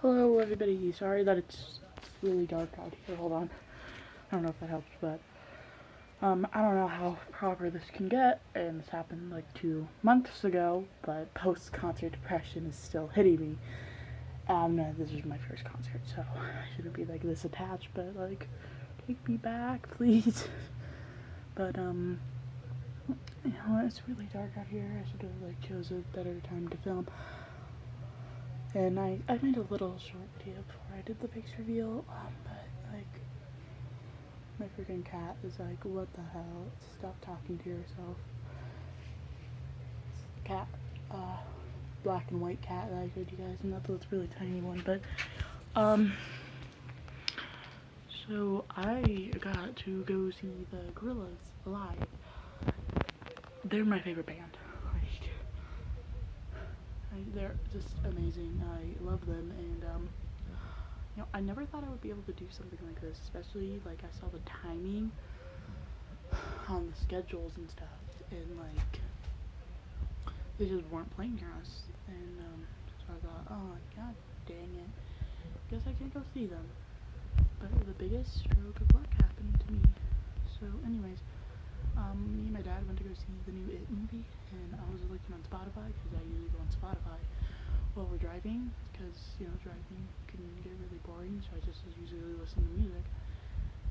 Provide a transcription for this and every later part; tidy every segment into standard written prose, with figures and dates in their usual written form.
Hello everybody, sorry that it's really dark out here, hold on. I don't know if that helps, but I don't know how proper this can get, and this happened like 2 months ago, but post-concert depression is still hitting me. This is my first concert, so I shouldn't be like this attached, but like, take me back, please. But it's really dark out here. I should have like chose a better time to film. And I made a little short video before I did the face reveal, but like, my freaking cat is like, what the hell? Stop talking to yourself. It's the cat, black and white cat that I showed you guys, and that's a really tiny one, but, so I got to go see the Gorillaz live. They're my favorite band. They're just amazing. I love them, and I never thought I would be able to do something like this, especially like I saw the timing on the schedules and stuff, and like they just weren't playing near us, and so I thought, oh god dang it, guess I can't go see them. But the biggest stroke of luck happened to me. So anyways, me and my dad went to go see the new It movie, and I was looking on Spotify, because I usually go on Spotify while we're driving, because, driving can get really boring, so I just usually listen to music.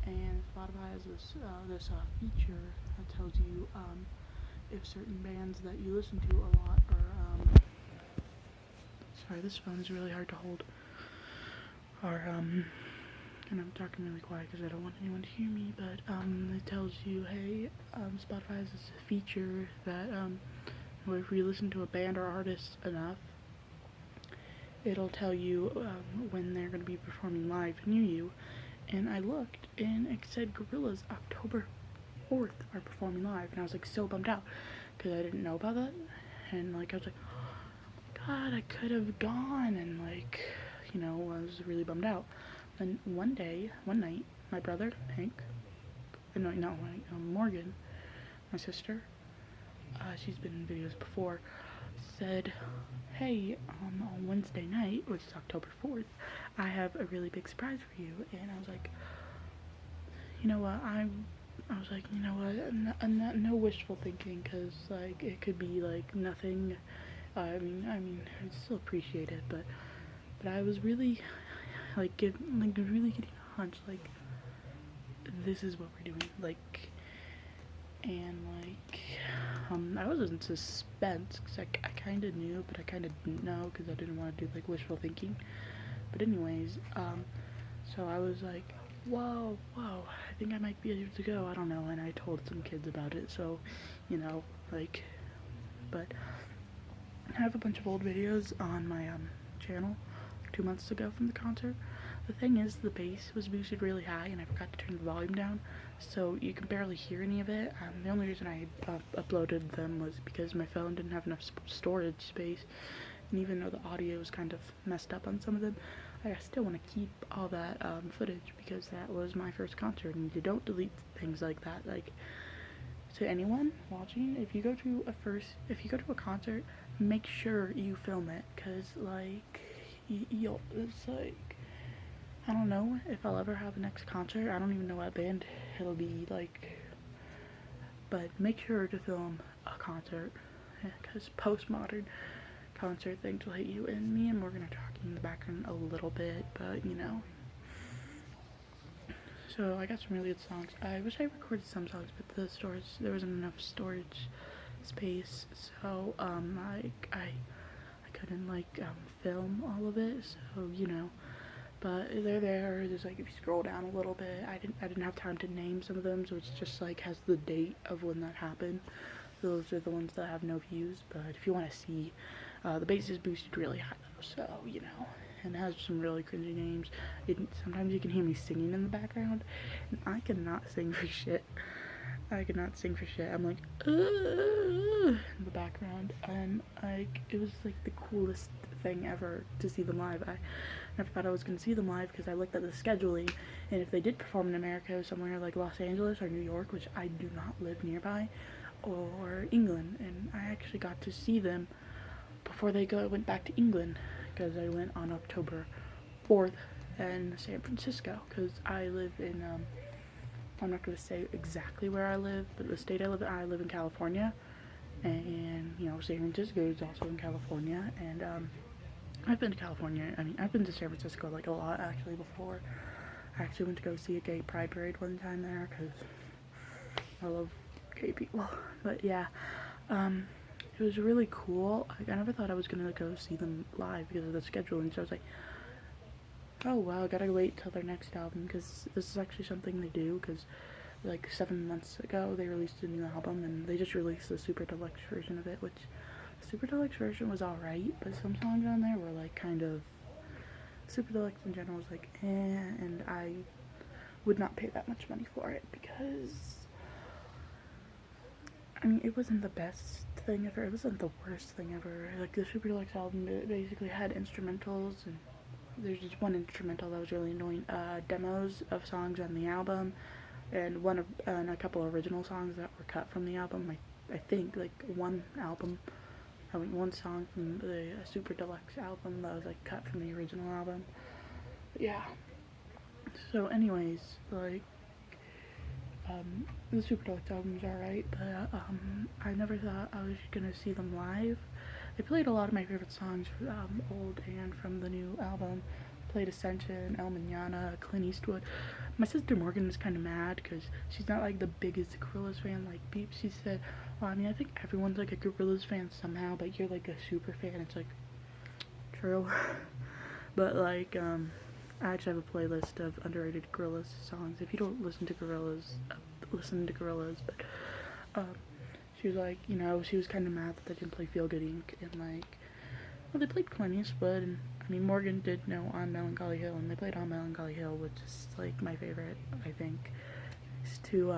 And Spotify has this feature that tells you if certain bands that you listen to a lot are, sorry, this phone is really hard to hold, are, and I'm talking really quiet because I don't want anyone to hear me, but it tells you, hey, Spotify has this feature that if you listen to a band or artist enough, it'll tell you when they're going to be performing live near you. And I looked, and it said Gorillaz October 4th are performing live, and I was like so bummed out because I didn't know about that, and like I was like, God, I could have gone, and like, I was really bummed out. And one night, my brother, Hank, Morgan, my sister, she's been in videos before, said, hey, on Wednesday night, which is October 4th, I have a really big surprise for you. And I was like, no wishful thinking, because, like, it could be, like, nothing. I mean, I still appreciate it, but I was really, really getting a hunch, like, this is what we're doing, like, and, like, I was in suspense, because I kind of knew, but I kind of didn't know, because I didn't want to do, like, wishful thinking. But anyways, so I was like, whoa, I think I might be able to go, I don't know, and I told some kids about it, so, but I have a bunch of old videos on my, channel 2 months ago from the concert. The thing is, the bass was boosted really high, and I forgot to turn the volume down, so you can barely hear any of it. The only reason I uploaded them was because my phone didn't have enough storage space, and even though the audio was kind of messed up on some of them, I still want to keep all that footage, because that was my first concert, and you don't delete things like that. Like, to anyone watching, if you go to a concert, make sure you film it, because like, it's like, I don't know if I'll ever have a next concert. I don't even know what band it'll be, like, but make sure to film a concert, because postmodern concert things will hit you. And me and Morgan are talking in the background a little bit, but so I got some really good songs. I wish I recorded some songs, but there wasn't enough storage space, so I couldn't film all of it, so but they're there. Just like, if you scroll down a little bit, I didn't have time to name some of them, so it's just like has the date of when that happened. Those are the ones that have no views, but if you want to see, the bass is boosted really high though, so and it has some really cringy names. Sometimes you can hear me singing in the background, and I cannot sing for shit. I'm like, in the background, and like, it was like the coolest thing ever to see them live. I never thought I was gonna see them live, because I looked at the scheduling, and if they did perform in America, somewhere like Los Angeles or New York, which I do not live nearby, or England, and I actually got to see them before they went back to England, because I went on October 4th in San Francisco, because I live in, I'm not going to say exactly where I live, but the state I live in California, and, you know, San Francisco is also in California, and, I've been to California, I've been to San Francisco, like, a lot, actually, before. I actually went to go see a gay pride parade one time there, because I love gay people, but yeah, it was really cool. Like, I never thought I was gonna go see them live because of the scheduling, so I was like, oh well, I gotta wait till their next album, because this is actually something they do, because like 7 months ago they released a new album, and they just released the super deluxe version of it, which the super deluxe version was alright, but some songs on there were like kind of, super deluxe in general was like and I would not pay that much money for it, because I mean, it wasn't the best thing ever, it wasn't the worst thing ever. Like, the super deluxe album, it basically had instrumentals, and there's just one instrumental that was really annoying, demos of songs on the album, and a couple original songs that were cut from the album. I think, like, one song from the super deluxe album that was, like, cut from the original album. But yeah. So anyways, like, the super deluxe album's alright, but, I never thought I was gonna see them live. They played a lot of my favorite songs, old and from the new album. Played Ascension, El Manana, Clint Eastwood. My sister Morgan was kind of mad because she's not like the biggest Gorillaz fan like Beep. She said, well, I mean, I think everyone's like a Gorillaz fan somehow, but you're like a super fan. It's like, true. But like, I actually have a playlist of underrated Gorillaz songs. If you don't listen to Gorillaz, listen to Gorillaz. But she was like, you know, she was kind of mad that they didn't play Feel Good Inc. And like, well, they played Clint Eastwood, and I mean, Morgan did know On Melancholy Hill, and they played On Melancholy Hill, which is like my favorite, I think. It's to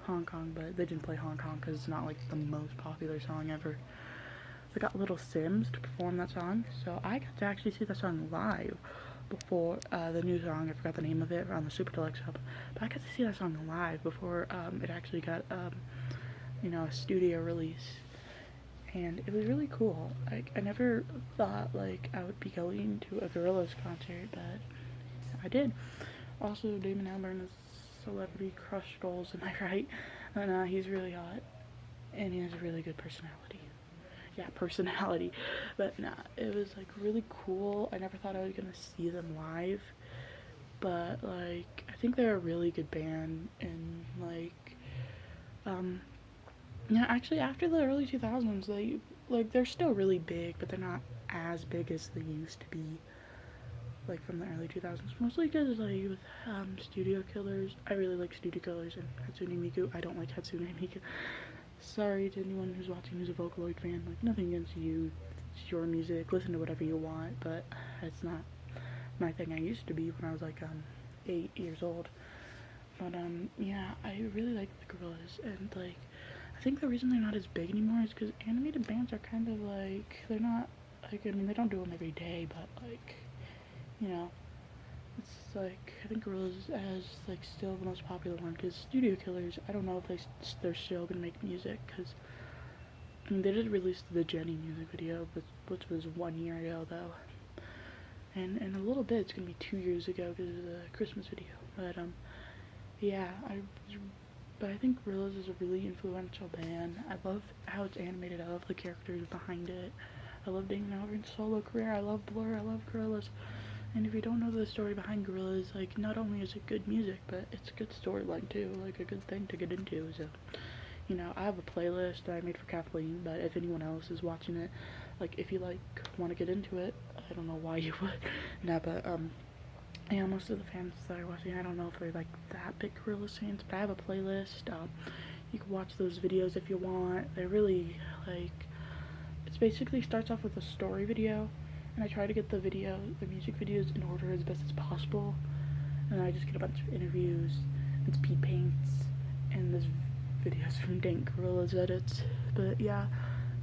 Hong Kong, but they didn't play Hong Kong because it's not like the most popular song ever. They got Little Sims to perform that song, so I got to actually see that song live before the new song. I forgot the name of it, on the Super Deluxe album, but I got to see that song live before it actually got you know, a studio release, and it was really cool. Like, I never thought like I would be going to a Gorillaz concert, but I did. Also, Damon Albarn is celebrity crush goals, am I right? And he's really hot, and he has a really good personality. Yeah, personality. But nah, it was like really cool. I never thought I was gonna see them live, but like, I think they're a really good band, and like, yeah, actually, after the early 2000s, they're still really big, but they're not as big as they used to be, like, from the early 2000s. Mostly because, like, with, Studio Killers, I really like Studio Killers and Hatsune Miku. I don't like Hatsune Miku. Sorry to anyone who's watching who's a Vocaloid fan. Like, nothing against you. It's your music. Listen to whatever you want, but it's not my thing. I used to be when I was, like, 8 years old. But, yeah, I really like the Gorillaz, and, like, I think the reason they're not as big anymore is because animated bands are kind of like, they're not, like, I mean, they don't do them every day, but, like, you know, it's like, I think Gorillaz has, like, still the most popular one, because Studio Killers, I don't know if they're still gonna make music, because, I mean, they did release the Jenny music video, which was 1 year ago, though, and in a little bit, it's gonna be 2 years ago, because of the Christmas video, but, yeah, but I think Gorillaz is a really influential band. I love how it's animated. I love the characters behind it. I love Damon Albarn's solo career. I love Blur. I love Gorillaz. And if you don't know the story behind Gorillaz, like, not only is it good music, but it's a good storyline too. Like, a good thing to get into. So, you know, I have a playlist that I made for Kathleen, but if anyone else is watching it, like, if you, like, want to get into it, I don't know why you would. Nah, but, yeah, most of the fans that are watching, I don't know if they're like that big Gorillaz fans, but I have a playlist. You can watch those videos if you want. They're really, like, it basically starts off with a story video, and I try to get the music videos in order as best as possible, and then I just get a bunch of interviews, and speed paints, and there's videos from Dank Gorillaz edits. But yeah,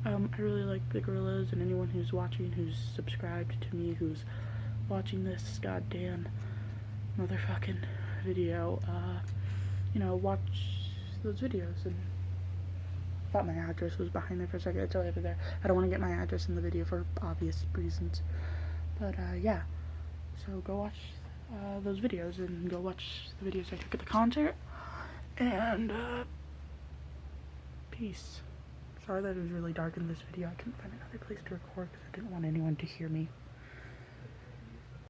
I really like the Gorillaz, and anyone who's watching, who's subscribed to me, who's watching this goddamn motherfucking video, you know, watch those videos. And I thought my address was behind there for a second. It's over there. I don't want to get my address in the video for obvious reasons. But, yeah. So go watch those videos, and go watch the videos I took at the concert, and peace. Sorry that it was really dark in this video. I couldn't find another place to record because I didn't want anyone to hear me.